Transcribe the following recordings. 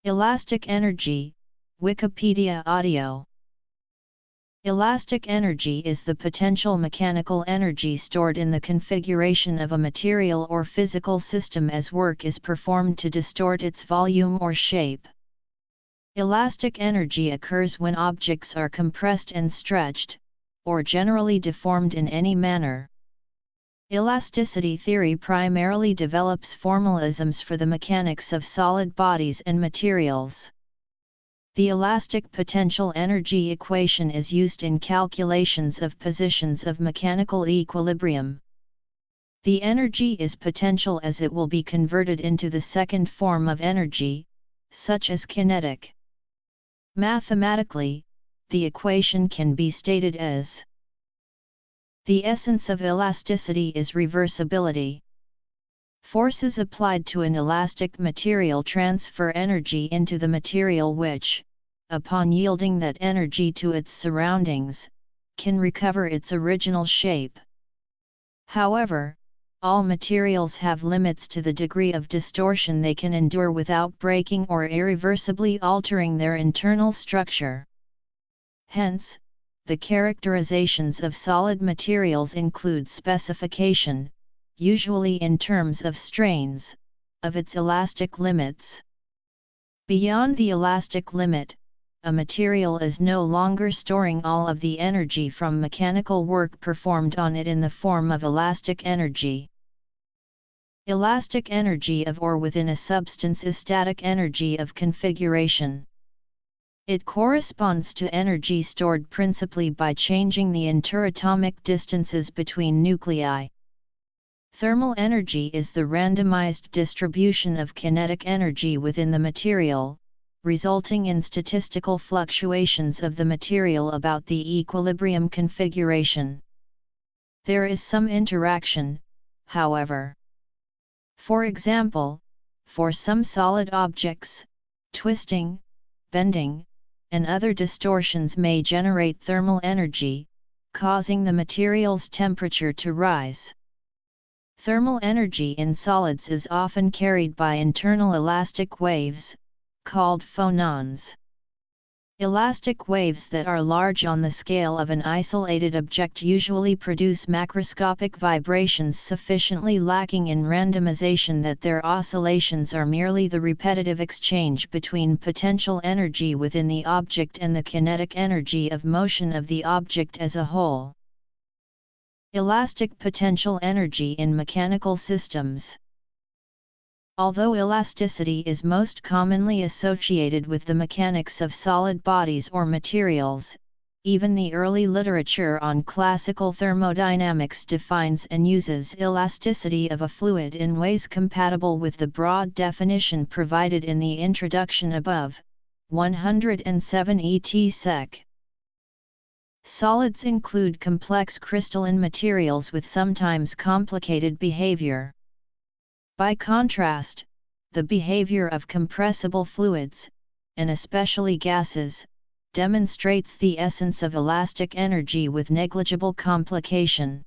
Elastic energy, Wikipedia audio. Elastic energy is the potential mechanical energy stored in the configuration of a material or physical system as work is performed to distort its volume or shape. Elastic energy occurs when objects are compressed and stretched, or generally deformed in any manner. Elasticity theory primarily develops formalisms for the mechanics of solid bodies and materials. The elastic potential energy equation is used in calculations of positions of mechanical equilibrium. The energy is potential as it will be converted into the second form of energy, such as kinetic. Mathematically, the equation can be stated as: the essence of elasticity is reversibility. Forces applied to an elastic material transfer energy into the material which, upon yielding that energy to its surroundings, can recover its original shape. However, all materials have limits to the degree of distortion they can endure without breaking or irreversibly altering their internal structure. Hence, the characterizations of solid materials include specification, usually in terms of strains, of its elastic limits. Beyond the elastic limit, a material is no longer storing all of the energy from mechanical work performed on it in the form of elastic energy. Elastic energy of or within a substance is static energy of configuration. It corresponds to energy stored principally by changing the interatomic distances between nuclei. Thermal energy is the randomized distribution of kinetic energy within the material, resulting in statistical fluctuations of the material about the equilibrium configuration. There is some interaction, however. For example, for some solid objects, twisting, bending, and other distortions may generate thermal energy, causing the material's temperature to rise. Thermal energy in solids is often carried by internal elastic waves, called phonons. Elastic waves that are large on the scale of an isolated object usually produce macroscopic vibrations sufficiently lacking in randomization that their oscillations are merely the repetitive exchange between potential energy within the object and the kinetic energy of motion of the object as a whole. Elastic potential energy in mechanical systems. Although elasticity is most commonly associated with the mechanics of solid bodies or materials, even the early literature on classical thermodynamics defines and uses elasticity of a fluid in ways compatible with the broad definition provided in the introduction above, 107 et.sec. Solids include complex crystalline materials with sometimes complicated behavior. By contrast, the behavior of compressible fluids, and especially gases, demonstrates the essence of elastic energy with negligible complication.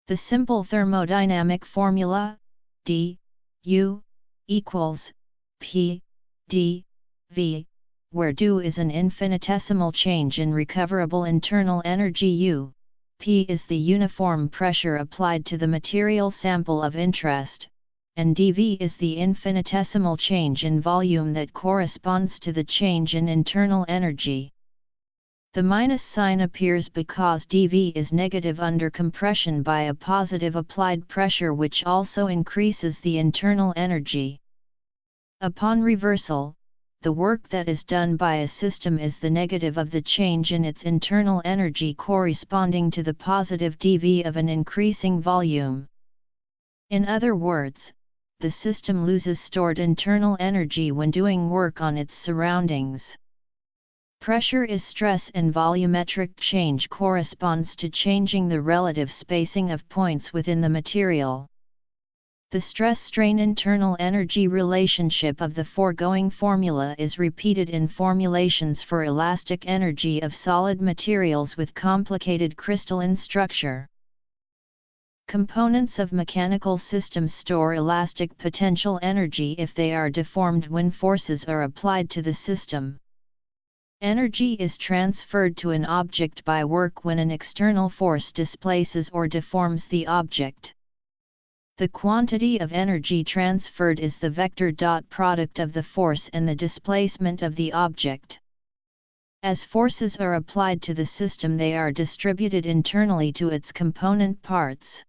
The simple thermodynamic formula, d U equals P d V, where d is an infinitesimal change in recoverable internal energy U, P is the uniform pressure applied to the material sample of interest, and dV is the infinitesimal change in volume that corresponds to the change in internal energy. The minus sign appears because dV is negative under compression by a positive applied pressure which also increases the internal energy. Upon reversal, the work that is done by a system is the negative of the change in its internal energy corresponding to the positive dV of an increasing volume. In other words, the system loses stored internal energy when doing work on its surroundings. Pressure is stress and volumetric change corresponds to changing the relative spacing of points within the material. The stress-strain internal energy relationship of the foregoing formula is repeated in formulations for elastic energy of solid materials with complicated crystalline structure. Components of mechanical systems store elastic potential energy if they are deformed when forces are applied to the system. Energy is transferred to an object by work when an external force displaces or deforms the object. The quantity of energy transferred is the vector dot product of the force and the displacement of the object. As forces are applied to the system, they are distributed internally to its component parts.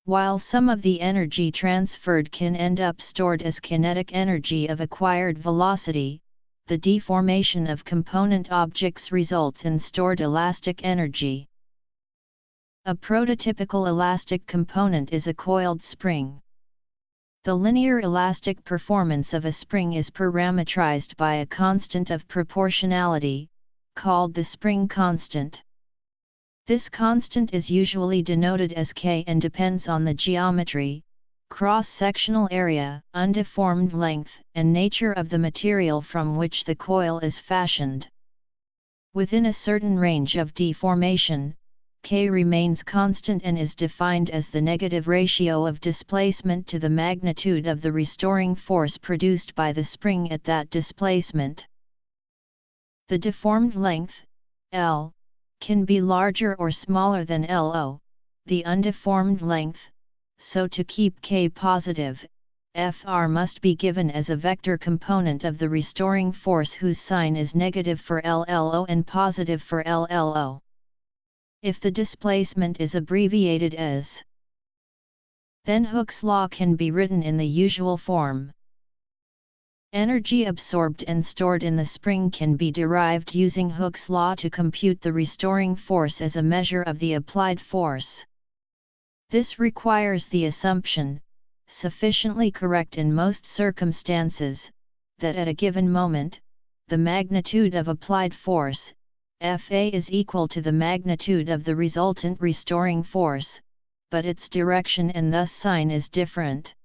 While some of the energy transferred can end up stored as kinetic energy of acquired velocity, the deformation of component objects results in stored elastic energy. A prototypical elastic component is a coiled spring. The linear elastic performance of a spring is parametrized by a constant of proportionality, called the spring constant. This constant is usually denoted as K and depends on the geometry, cross-sectional area, undeformed length, and nature of the material from which the coil is fashioned. Within a certain range of deformation, K remains constant and is defined as the negative ratio of displacement to the magnitude of the restoring force produced by the spring at that displacement. The deformed length, L, can be larger or smaller than LO, the undeformed length, so to keep K positive, Fr must be given as a vector component of the restoring force whose sign is negative for LLO and positive for LLO. If the displacement is abbreviated as, then Hooke's law can be written in the usual form. Energy absorbed and stored in the spring can be derived using Hooke's law to compute the restoring force as a measure of the applied force. This requires the assumption, sufficiently correct in most circumstances, that at a given moment, the magnitude of applied force, Fa, is equal to the magnitude of the resultant restoring force, but its direction and thus sign is different.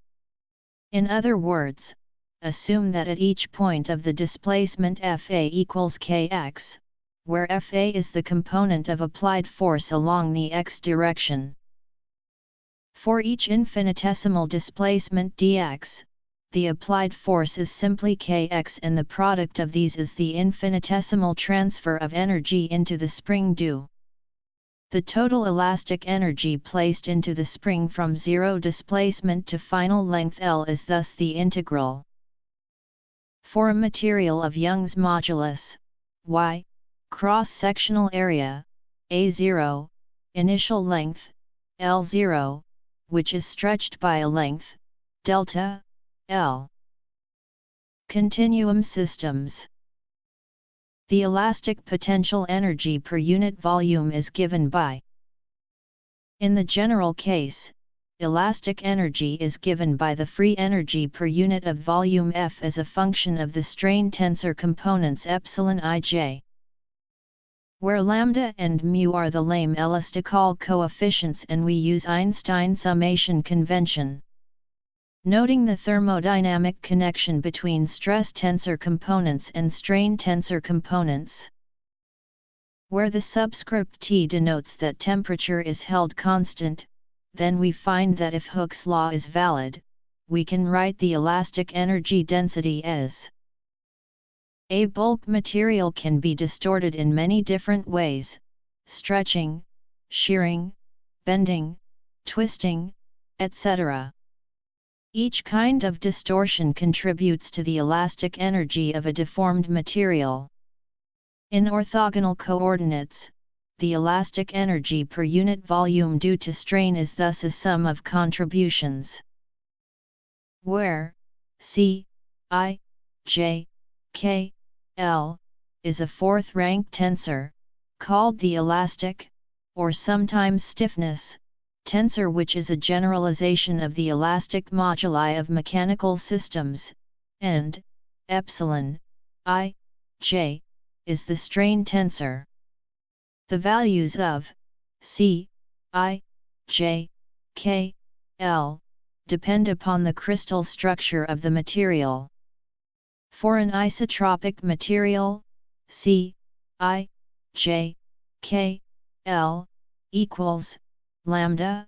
In other words, assume that at each point of the displacement Fa equals kx, where Fa is the component of applied force along the x direction. For each infinitesimal displacement dx, the applied force is simply kx and the product of these is the infinitesimal transfer of energy into the spring due. The total elastic energy placed into the spring from zero displacement to final length L is thus the integral. For a material of Young's modulus, Y, cross-sectional area, A0, initial length, L0, which is stretched by a length, delta, L. Continuum systems. The elastic potential energy per unit volume is given by. In the general case, elastic energy is given by the free energy per unit of volume F as a function of the strain tensor components epsilon ij. Where lambda and mu are the Lame elastical coefficients and we use Einstein summation convention. Noting the thermodynamic connection between stress tensor components and strain tensor components. Where the subscript T denotes that temperature is held constant, then we find that if Hooke's law is valid, we can write the elastic energy density as a bulk material can be distorted in many different ways, stretching, shearing, bending, twisting, etc. Each kind of distortion contributes to the elastic energy of a deformed material. In orthogonal coordinates, the elastic energy per unit volume due to strain is thus a sum of contributions, where C, I, J, K, L is a fourth-rank tensor, called the elastic, or sometimes stiffness, tensor, which is a generalization of the elastic moduli of mechanical systems, and epsilon, I, J, is the strain tensor. The values of C, I, J, K, L depend upon the crystal structure of the material. For an isotropic material, C, I, J, K, L equals lambda,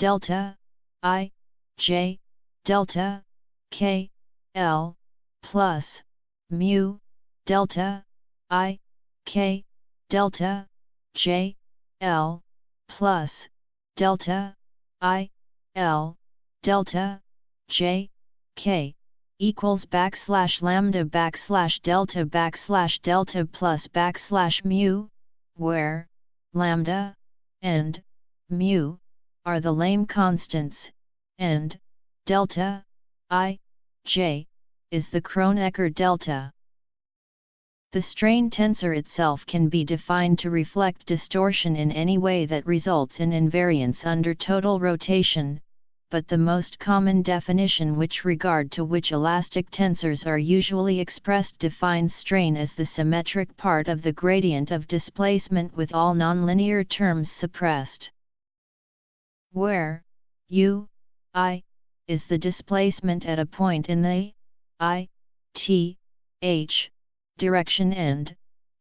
delta I j delta k l plus mu delta I k delta j l plus delta I l delta j k equals lambda delta plus mu, where lambda and mu are the Lame constants, and delta I j is the Kronecker delta. The strain tensor itself can be defined to reflect distortion in any way that results in invariance under total rotation, but the most common definition with regard to which elastic tensors are usually expressed defines strain as the symmetric part of the gradient of displacement with all nonlinear terms suppressed, where u, I, is the displacement at a point in the I, t, h direction and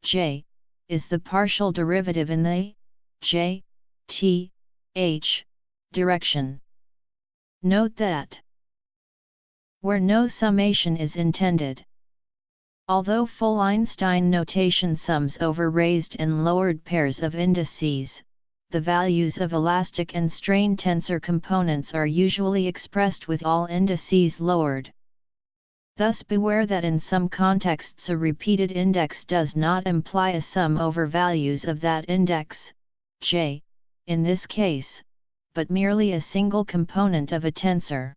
j is the partial derivative in the j, t, h direction. Note that where no summation is intended, although full Einstein notation sums over raised and lowered pairs of indices, the values of elastic and strain tensor components are usually expressed with all indices lowered. Thus beware that in some contexts a repeated index does not imply a sum over values of that index, j, in this case, but merely a single component of a tensor.